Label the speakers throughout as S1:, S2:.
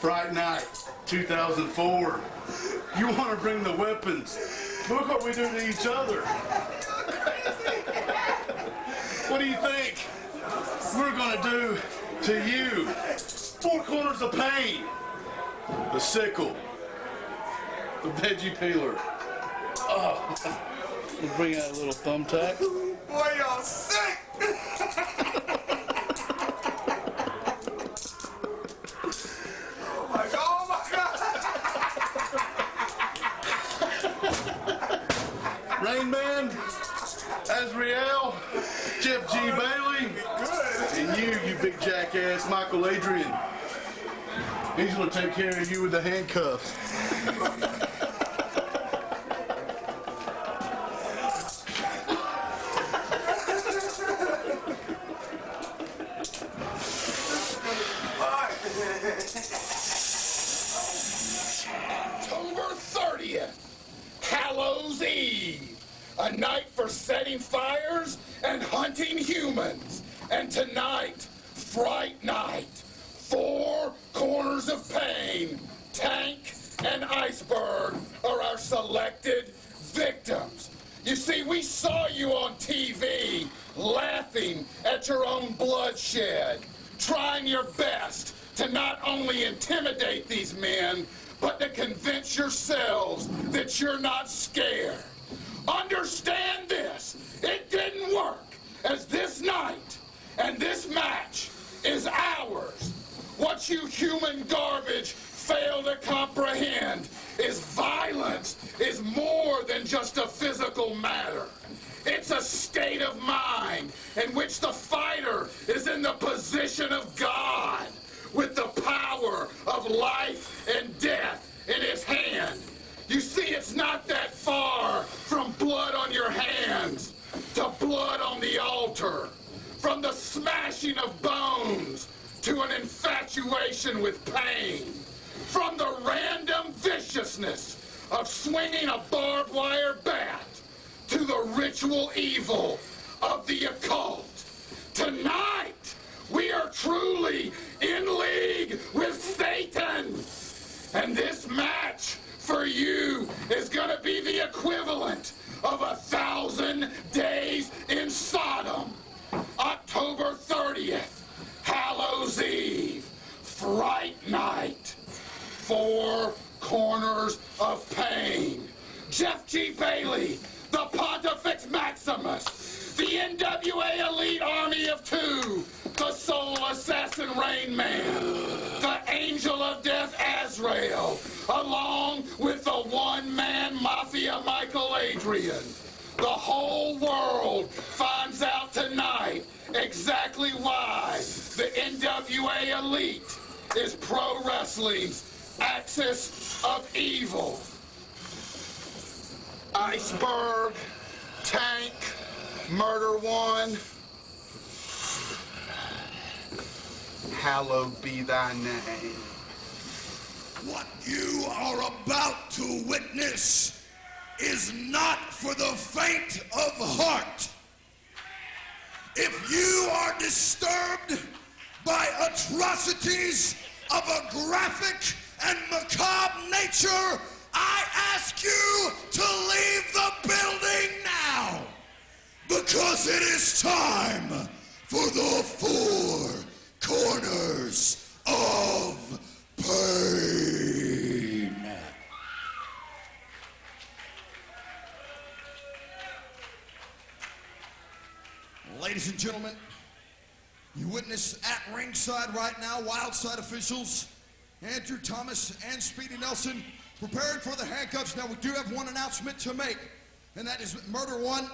S1: Fright Night 2004. You want to bring the weapons. Look what we do to each other. What do you think we're going to do to you? Four corners of pain. The sickle. The veggie peeler. Oh. We'll bring out a little thumbtack.
S2: Boy, y'all sick! Oh my God, oh my God!
S1: Rainman, Azreal, Jeff G. Bailey, and you big jackass, Mikael Adyran. He's gonna take care of you with the handcuffs.
S3: October 30th, Hallows Eve, a night for setting fires and hunting humans. And tonight, Fright Night, Four Corners of Pain, Tank, and Iceberg are our selected victims. You see, we saw you on TV laughing at your own bloodshed, trying your best to not only intimidate these men, but to convince yourselves that you're not scared. Understand this, it didn't work, as this night and this match is ours. What you human garbage fail to comprehend is violence is more than just a physical matter. It's a state of mind in which the fighter is in the position of God, with the power of life and death in his hand. You see, it's not that far from blood on your hands to blood on the altar, from the smashing of bones to an infatuation with pain, from the random viciousness of swinging a barbed wire bat to the ritual evil of the occult. Tonight, we are truly in league with Satan. And this match for you is gonna be the equivalent of 1,000 days in Sodom. October 30th, Hallows Eve, Fright Night, Four Corners of Pain. Jeff G. Bailey, the Pontifex Maximus, the NWA Elite Army of Two, the Soul Assassin Rainman, the Angel of Death Azreal, along with the one-man mafia Mikael Adyran. The whole world finds out tonight exactly why the NWA Elite is pro wrestling's axis of evil. Iceberg, Tank, Murder One, hallowed be thy name.
S4: What you are about to witness is not for the faint of heart. If you are disturbed by atrocities of a graphic and macabre nature, I ask you to leave the building now, because it is time for the Four Corners of Pain. Ladies and gentlemen, you witness at ringside right now, Wildside officials, Andrew Thomas and Speedy Nelson, preparing for the handcuffs. Now, we do have one announcement to make, and that is Murder One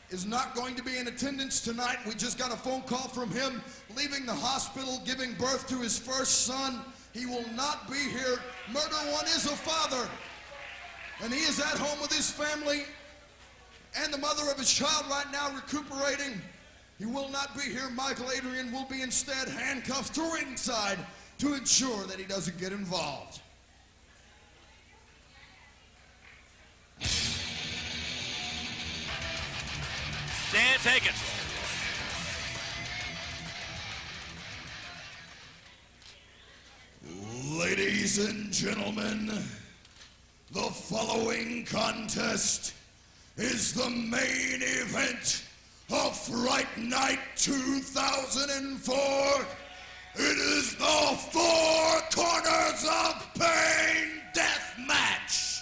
S4: is not going to be in attendance tonight. We just got a phone call from him leaving the hospital, giving birth to his first son. He will not be here. Murder One is a father, and he is at home with his family and the mother of his child right now recuperating. He will not be here. Mikael Adyran will be instead handcuffed to ringside to ensure that he doesn't get involved.
S5: Dan, take it.
S4: Ladies Ladies and gentlemen, the following contest is the main event of Fright Night 2004. It is the Four Corners of Pain Death Match.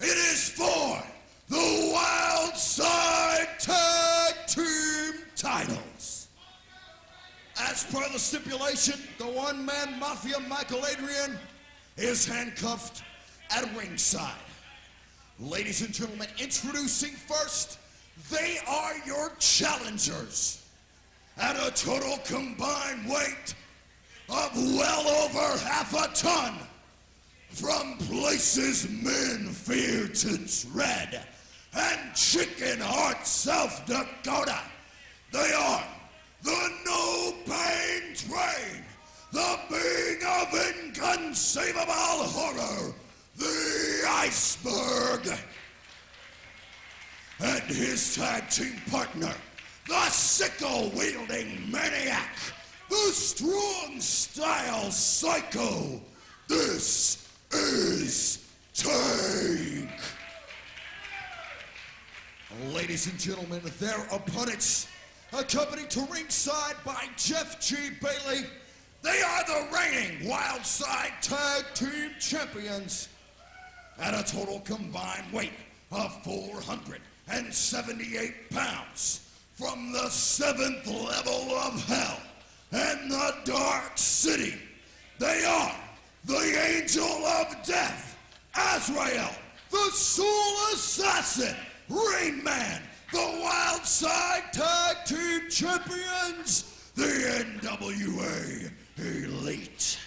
S4: It is for the Wildside Tag Team titles. As per the stipulation, the one-man mafia Mikael Adyran is handcuffed at ringside. Ladies and gentlemen, introducing first, they are your challengers at a total combined weight of well over half a ton. From places men fear to tread and Chicken Heart, South Dakota, they are the No Pain Train, the being of inconceivable horror, the Iceberg, and his tag team partner, the sickle-wielding maniac, the strong-style psycho. This is Tank. Ladies and gentlemen, their opponents, accompanied to ringside by Jeff G. Bailey, they are the reigning Wildside Tag Team Champions at a total combined weight of 478 pounds from the 7th level of hell and the Dark City. They are the Angel of Death, Azreal, the Soul Assassin, Rainman, the Wildside Tag Team Champions, the NWA Elite.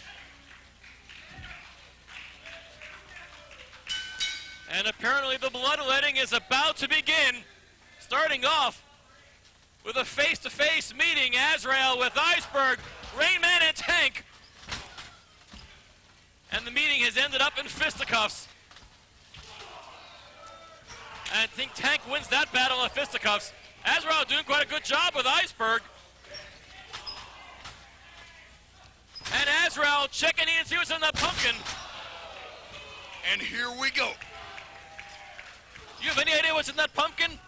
S5: And apparently the bloodletting is about to begin, starting off with a face-to-face meeting, Azreal with Iceberg, Rainman and Tank. And the meeting has ended up in fisticuffs. And I think Tank wins that battle of fisticuffs. Azreal doing quite a good job with Iceberg. And Azreal checking in to see what's in that pumpkin.
S2: And here we go.
S5: You have any idea what's in that pumpkin?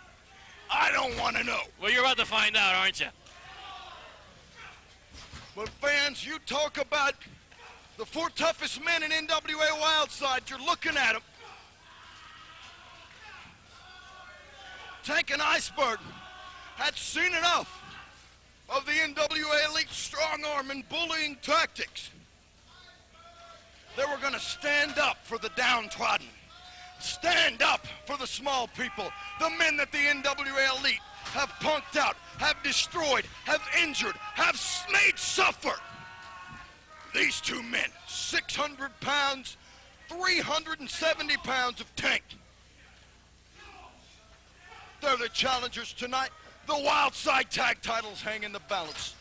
S2: I don't want to know.
S5: Well, you're about to find out, aren't you?
S2: But fans, you talk about the four toughest men in NWA Wildside. You're looking at them. Tank and Iceberg had seen enough of the NWA Elite strong arm and bullying tactics. They were going to stand up for the downtrodden. Stand up for the small people, the men that the NWA Elite have punked out, have destroyed, have injured, have made suffer. These two men, 600 pounds, 370 pounds of Tank. They're the challengers tonight. The Wildside tag titles hang in the balance.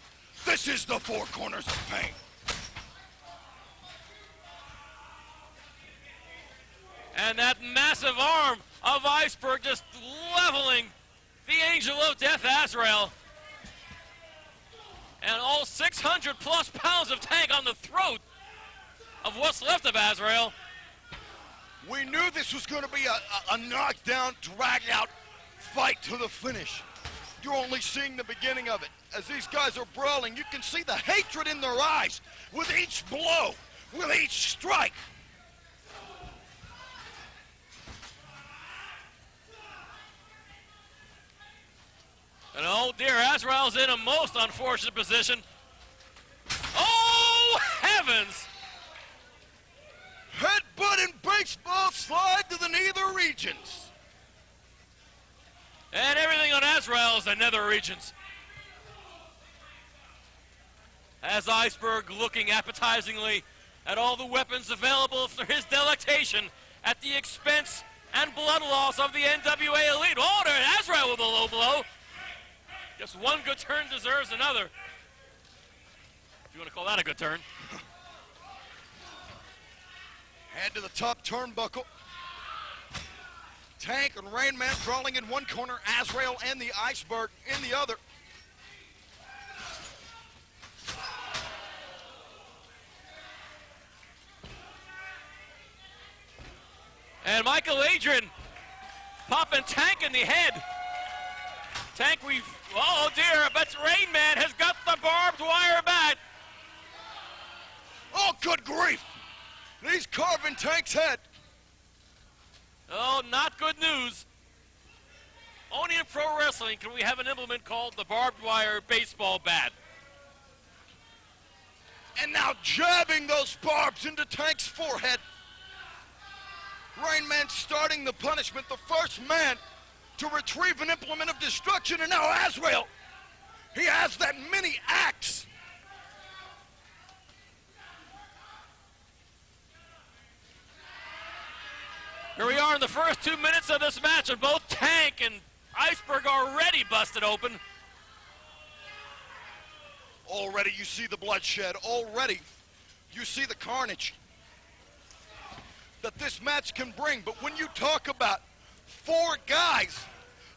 S2: This is the Four Corners of Pain.
S5: And that massive arm of Iceberg just leveling the Angel of Death, Azreal. And all 600 plus pounds of Tank on the throat of what's left of Azreal.
S2: We knew this was going to be a knockdown, drag-out fight to the finish. You're only seeing the beginning of it. As these guys are brawling, you can see the hatred in their eyes with each blow, with each strike.
S5: And oh dear, Azrael's in a most unfortunate position. Oh heavens!
S2: Headbutt and baseball slide to the nether regions.
S5: And everything on Azrael is the nether regions. As Iceberg looking appetizingly at all the weapons available for his delectation at the expense and blood loss of the NWA Elite. Oh, there, Azrael with a low blow. Just one good turn deserves another. If you want to call that a good turn.
S2: Head to the top turnbuckle. Tank and Rainman crawling in one corner, Azreal and the Iceberg in the other.
S5: And Mikael Adyran popping Tank in the head. Tank, oh dear, but Rainman has got the barbed wire bat.
S2: Oh, good grief. He's carving Tank's head.
S5: Oh, not good news. Only in pro wrestling can we have an implement called the barbed wire baseball bat.
S2: And now jabbing those barbs into Tank's forehead. Rainman starting the punishment, the first man to retrieve an implement of destruction, and now Azreal, he has that mini axe.
S5: Here we are in the first 2 minutes of this match, and both Tank and Iceberg already busted open.
S2: Already you see the bloodshed. Already you see the carnage that this match can bring. But when you talk about 4 guys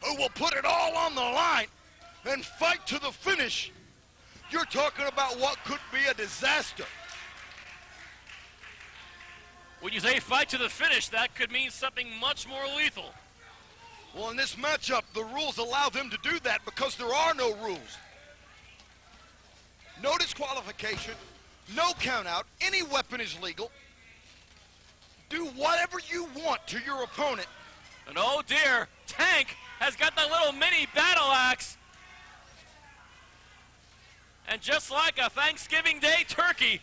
S2: who will put it all on the line and fight to the finish, you're talking about what could be a disaster.
S5: When you say fight to the finish, that could mean something much more lethal.
S2: Well, in this matchup, the rules allow them to do that because there are no rules. No disqualification, no count out, any weapon is legal. Do whatever you want to your opponent.
S5: And oh dear, Tank has got that little mini battle axe. And just like a Thanksgiving Day turkey,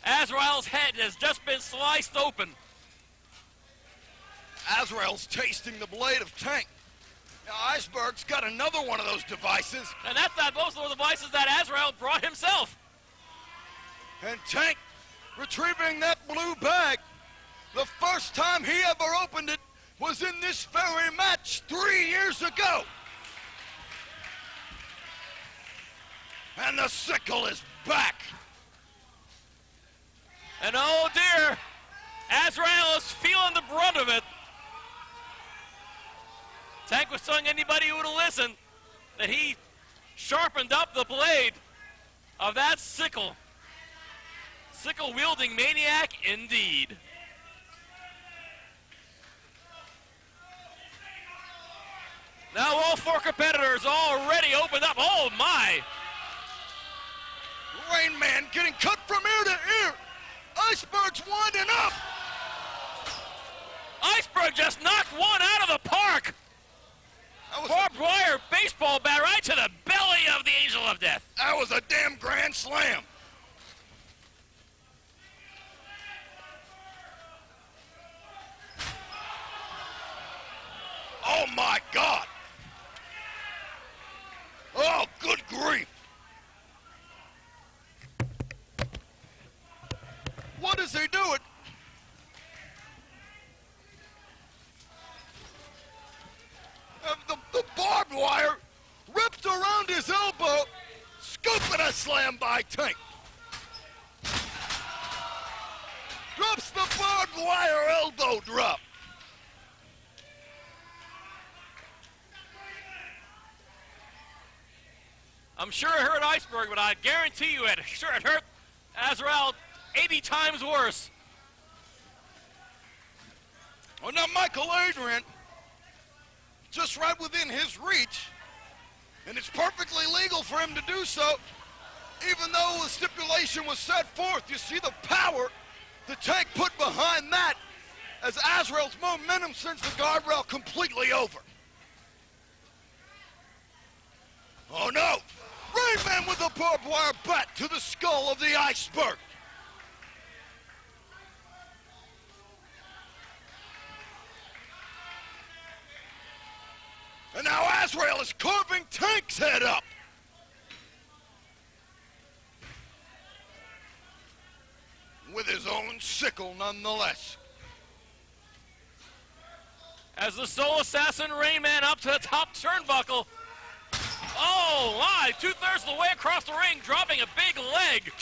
S5: Azrael's head has just been sliced open.
S2: Azrael's tasting the blade of Tank. Now, Iceberg's got another one of those devices.
S5: And those are the devices that Azrael brought himself.
S2: And Tank retrieving that blue bag. The first time he ever opened it was in this very match 3 years ago. And the sickle is back.
S5: And oh dear, Azrael is feeling the brunt of it. Tank was telling anybody who would listen that he sharpened up the blade of that sickle. Sickle-wielding maniac indeed. Now all 4 competitors already opened up. Oh my!
S2: Rainman getting cut from ear to ear. Iceberg's winding up.
S5: Iceberg just knocked one out of the park. Barbed wire baseball bat right to the belly of the Angel of Death.
S2: That was a damn grand slam. Oh my God. Oh, good grief. What is he doing? The barbed wire ripped around his elbow, scooping a slam by Tank. Drops the barbed wire elbow drop.
S5: I'm sure it hurt Iceberg, but I guarantee you it hurt Azrael 80 times worse.
S2: Well, now Mikael Adyran, just right within his reach, and it's perfectly legal for him to do so, even though the stipulation was set forth. You see the power the Tank put behind that as Azrael's momentum sends the guardrail completely over. Oh no! Rainman with a barbed wire bat to the skull of the Iceberg. And now Azrael is carving Tank's head up. With his own sickle nonetheless.
S5: As the Soul Assassin Rainman up to the top turnbuckle. Oh my, 2/3 of the way across the ring, dropping a big leg.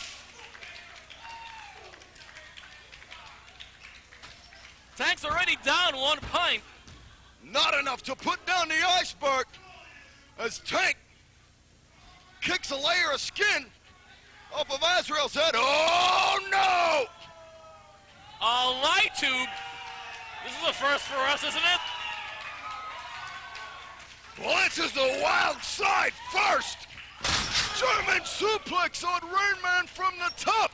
S5: Tank's already down 1 pint.
S2: Not enough to put down the Iceberg as Tank kicks a layer of skin off of Azrael's head. Oh no!
S5: A light tube. This is a first for us, isn't it?
S2: Well, this is the wild side first. German suplex on Rainman from the top.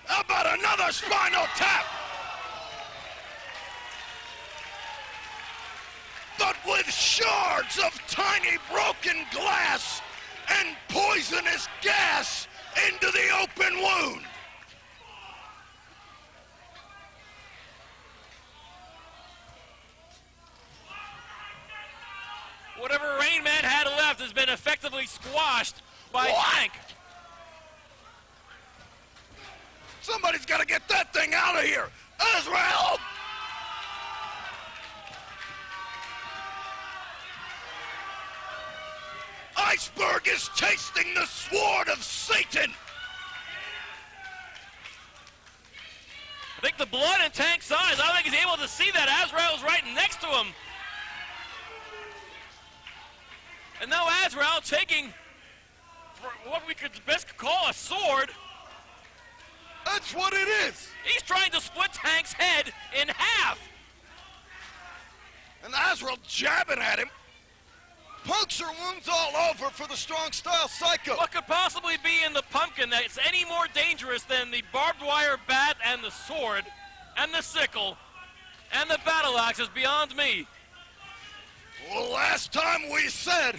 S2: How about another spinal tap? But with shards of tiny broken glass and poisonous gas into the open wound.
S5: Whatever Rainman had left has been effectively squashed by Tank.
S2: Somebody's got to get that thing out of here. Azreal! Iceberg is tasting the sword of Satan.
S5: I think the blood in Tank's eyes, I don't think he's able to see that. Azrael's right next to him. And now Azrael taking for what we could best call a sword.
S2: That's what it is.
S5: He's trying to split Tank's head in half.
S2: And Azrael jabbing at him. Puncture wounds all over for the strong style Psycho.
S5: What could possibly be in the pumpkin that's any more dangerous than the barbed wire bat and the sword and the sickle and the battle axe is beyond me.
S2: Well, last time we said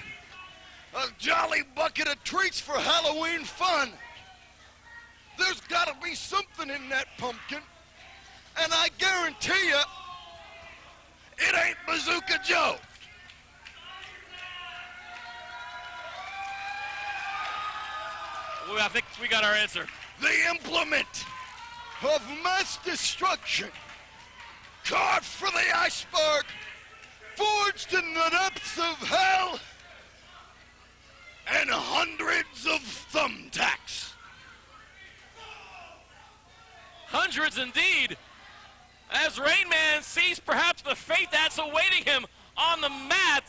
S2: a jolly bucket of treats for Halloween fun. There's got to be something in that pumpkin, and I guarantee you, it ain't Bazooka Joe.
S5: Well, I think we got our answer.
S2: The implement of mass destruction, carved for the iceberg, forged in the depths of hell, and hundreds of thumbtacks.
S5: Hundreds indeed. As Rainman sees perhaps the fate that's awaiting him on the mat.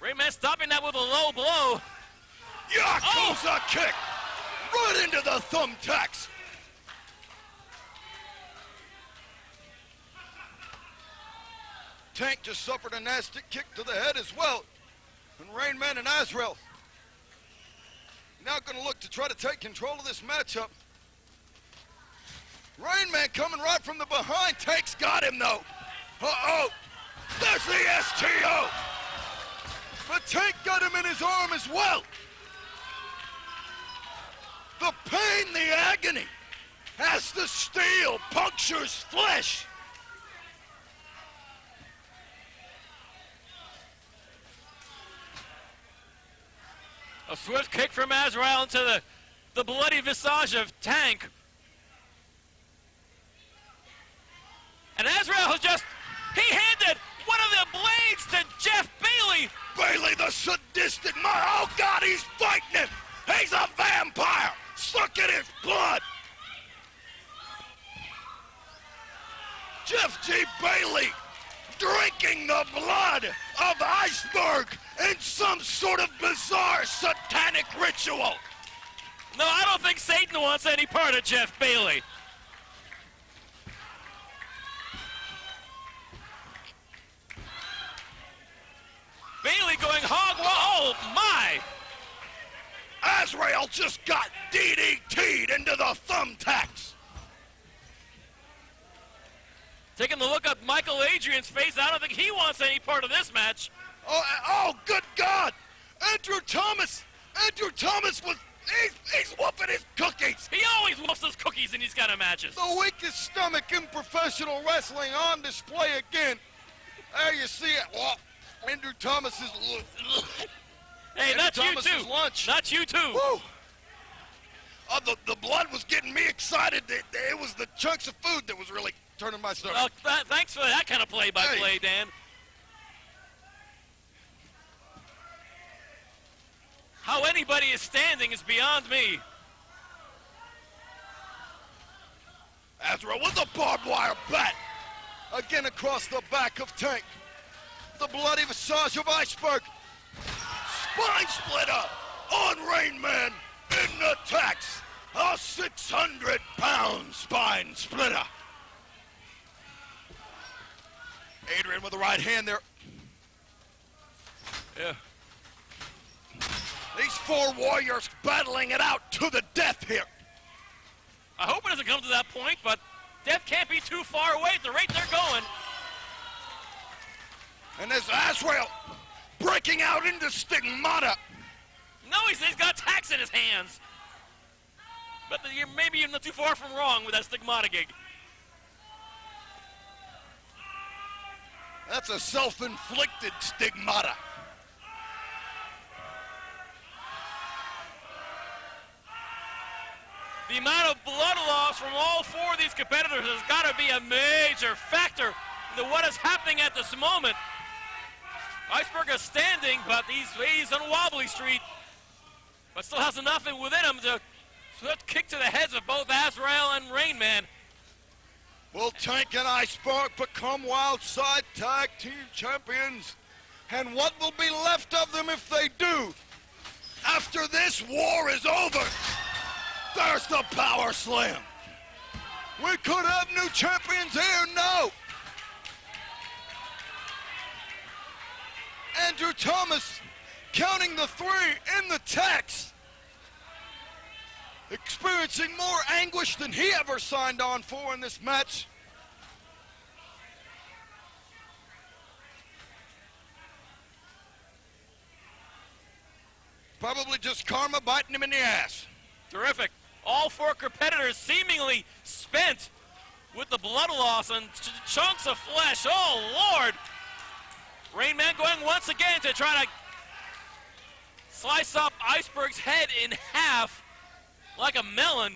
S5: Rainman stopping that with a low blow.
S2: Yakuza kick right into the thumbtacks. Tank just suffered a nasty kick to the head as well. And Rainman and Azreal now going to look to try to take control of this matchup. Rainman coming right from the behind. Tank's got him though. Uh-oh. There's the STO. But Tank got him in his arm as well. The pain, the agony, as the steel punctures flesh.
S5: A swift kick from Azrael into the bloody visage of Tank. And Azrael he handed one of the blades to Jeff Bailey.
S2: Bailey, the sadistic oh God, he's fighting him. He's a vampire, sucking his blood. Jeff G. Bailey drinking the blood of Iceberg in some sort of bizarre satanic ritual.
S5: No, I don't think Satan wants any part of Jeff Bailey. Bailey going hog wild. Oh, my.
S2: Azreal just got DDT'd into the thumbtacks.
S5: Taking the look at Michael Adrian's face, I don't think he wants any part of this match.
S2: Oh, good God. Andrew Thomas was, he's whooping his cookies.
S5: He always whoops his cookies in these kind of matches.
S2: The weakest stomach in professional wrestling on display again. There you see it. Well, Andrew Thomas is...
S5: Hey, not you too.
S2: Lunch.
S5: Not you too.
S2: Woo. The blood was getting me excited. It was the chunks of food that was really turning my stomach.
S5: Well, thanks for that kind of play-by-play, Dan. How anybody is standing is beyond me.
S2: Azreal with a barbed wire bat. Again across the back of Tank. The bloody visage of Iceberg. Spine splitter on Rainman in attacks. A 600-pound spine splitter. Adyran with the right hand there.
S5: Yeah.
S2: These four warriors battling it out to the death here.
S5: I hope it doesn't come to that point, but death can't be too far away at the rate they're going.
S2: And there's Azreal breaking out into stigmata.
S5: No, he's got tacks in his hands. But you're maybe not too far from wrong with that stigmata gig.
S2: That's a self-inflicted stigmata.
S5: The amount of blood loss from all four of these competitors has got to be a major factor to what is happening at this moment. Iceberg is standing, but he's on wobbly street, but still has enough within him to kick to the heads of both Azreal and Rainman.
S2: Will Tank and Iceberg become Wildside Tag Team Champions? And what will be left of them if they do? After this war is over, there's the power slam. We could have new champions here, no. Andrew Thomas counting the 3 in the tax. Experiencing more anguish than he ever signed on for in this match. Probably just karma biting him in the ass.
S5: Terrific. All four competitors seemingly spent with the blood loss and chunks of flesh. Oh, Lord. Rainman going once again to try to slice up Iceberg's head in half like a melon.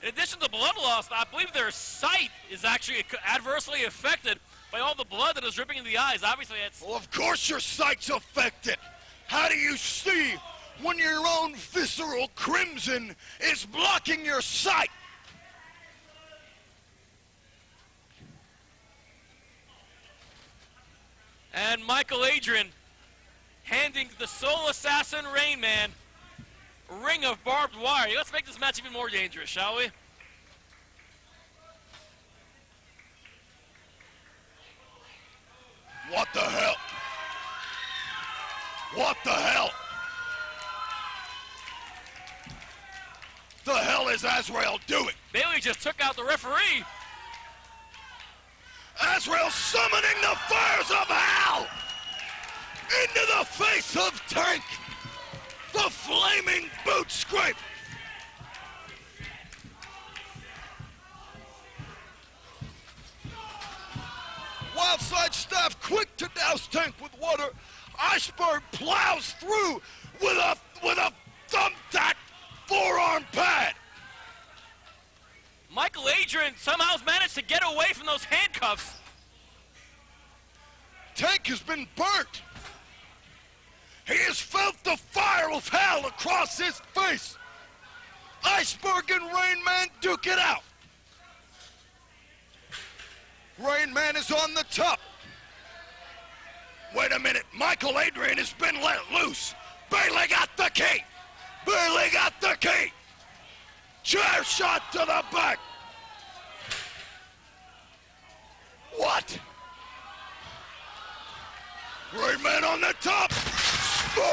S5: In addition to blood loss, I believe their sight is actually adversely affected by all the blood that is dripping in the eyes. Obviously, it's...
S2: Well, of course your sight's affected. How do you see when your own visceral crimson is blocking your sight?
S5: And Mikael Adyran handing the sole assassin Rainman a ring of barbed wire. Let's make this match even more dangerous, shall we?
S2: What the hell? What the hell? The hell is Azreal doing?
S5: Bailey just took out the referee.
S2: Azreal summoning the fires of hell into the face of Tank. The flaming boot scrape. Wildside staff quick to douse Tank with water. Iceberg plows through with a thumbtack forearm pad.
S5: Mikael Adyran somehow has managed to get away from those handcuffs.
S2: Tank has been burnt. He has felt the fire of hell across his face. Iceberg and Rainman duke it out. Rainman is on the top. Wait a minute, Mikael Adyran has been let loose. Bailey got the key. Bailey got the key. Chair shot to the back. What? Rainman on the top. Spike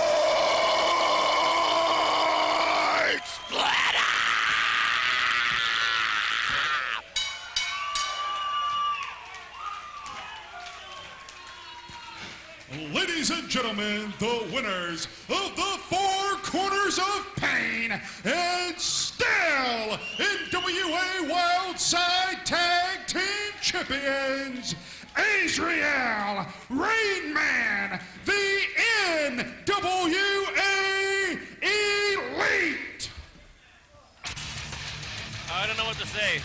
S2: splatter!
S6: Ladies and gentlemen, the winners of the Four Corners of Pain and still NWA Wildside Tag Team Champions, Azreal Rainman, the NWA Elite.
S5: I don't know what to say.